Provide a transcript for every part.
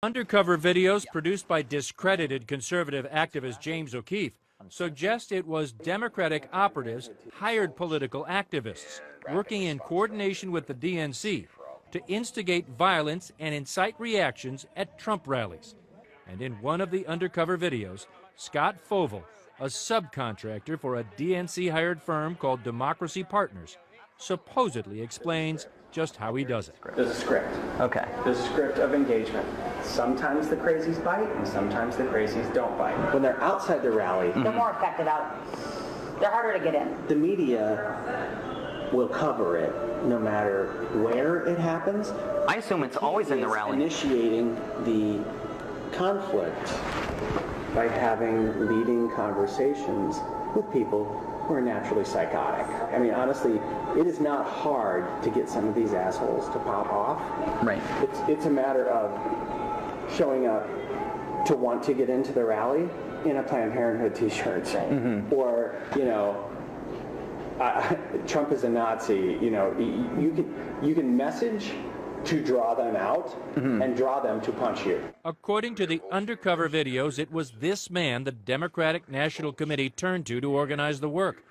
Undercover videos produced by discredited conservative activist James O'Keefe suggest it was Democratic operatives hired political activists working in coordination with the DNC to instigate violence and incite reactions at Trump rallies. And in one of the undercover videos, Scott Fovel, a subcontractor for a DNC-hired firm called Democracy Partners, supposedly explains just how he does it. There's a script. Okay. There's a script of engagement. Sometimes the crazies bite, and sometimes the crazies don't bite. When they're outside the rally, they're more effective out. They're harder to get in. The media will cover it no matter where it happens. I assume it's always in the rally. Initiating the conflict by having leading conversations with people who are naturally psychotic. I mean, honestly, it is not hard to get some of these assholes to pop off. Right. It's a matter of showing up to want to get into the rally in a Planned Parenthood t-shirt, or, you know, Trump is a Nazi. You know, you can message to draw them out and draw them to punch you. According to the undercover videos, it was this man the Democratic National Committee turned to organize the work.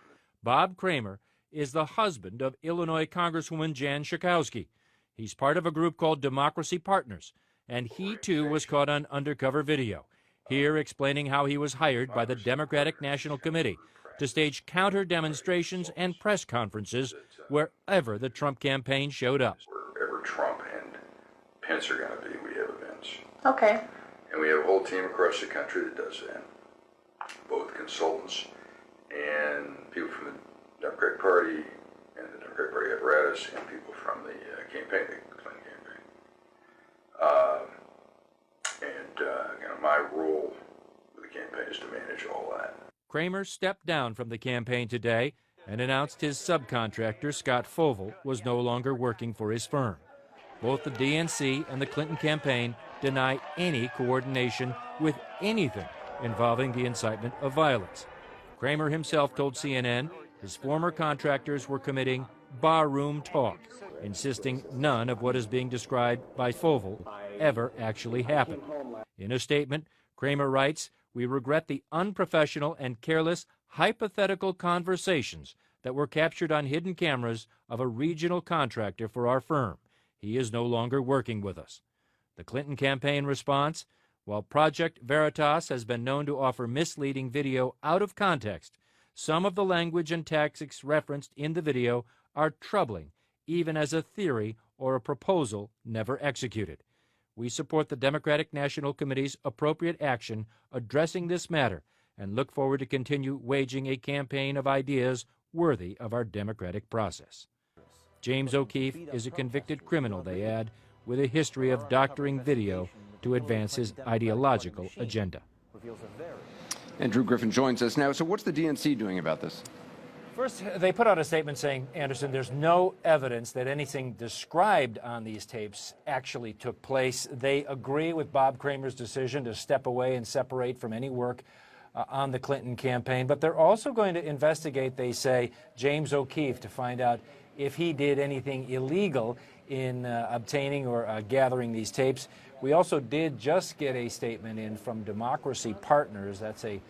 Bob Kramer is the husband of Illinois Congresswoman Jan Schakowsky. He's part of a group called Democracy Partners, and he too was caught on undercover video, here explaining how he was hired by the Democratic National Committee to stage counter demonstrations and press conferences wherever the Trump campaign showed up. Wherever Trump and Pence are going to be, we have events. Okay. And we have a whole team across the country that does that. Both consultants and people from the Democratic Party and the Democratic Party apparatus and people from the campaign, the Clinton campaign. You know, my role with the campaign is to manage all that. Kramer stepped down from the campaign today and announced his subcontractor, Scott Fovel, was no longer working for his firm. Both the DNC and the Clinton campaign deny any coordination with anything involving the incitement of violence. Kramer himself told CNN his former contractors were committing barroom talk, insisting none of what is being described by Fovel ever actually happened. In a statement, Kramer writes, "We regret the unprofessional and careless hypothetical conversations that were captured on hidden cameras of a regional contractor for our firm. He is no longer working with us." The Clinton campaign response, while Project Veritas has been known to offer misleading video out of context, some of the language and tactics referenced in the video are troubling, even as a theory or a proposal never executed. We support the Democratic National Committee's appropriate action addressing this matter and look forward to continue waging a campaign of ideas worthy of our democratic process. James O'Keefe is a convicted criminal, they add, with a history of doctoring video to advance his ideological agenda. And Drew Griffin joins us now. So what's the DNC doing about this? First, they put out a statement saying, Anderson, there's no evidence that anything described on these tapes actually took place. They agree with Bob Kramer's decision to step away and separate from any work on the Clinton campaign, but they're also going to investigate, they say, James O'Keefe to find out if he did anything illegal in obtaining or gathering these tapes. We also did just get a statement in from Democracy Partners. That's a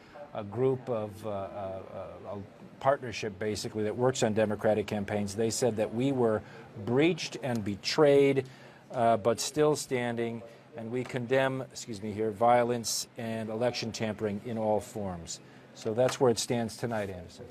group of a partnership, basically, that works on Democratic campaigns. They said that we were breached and betrayed, but still standing, and we condemn, violence and election tampering in all forms. So that's where it stands tonight, Anderson.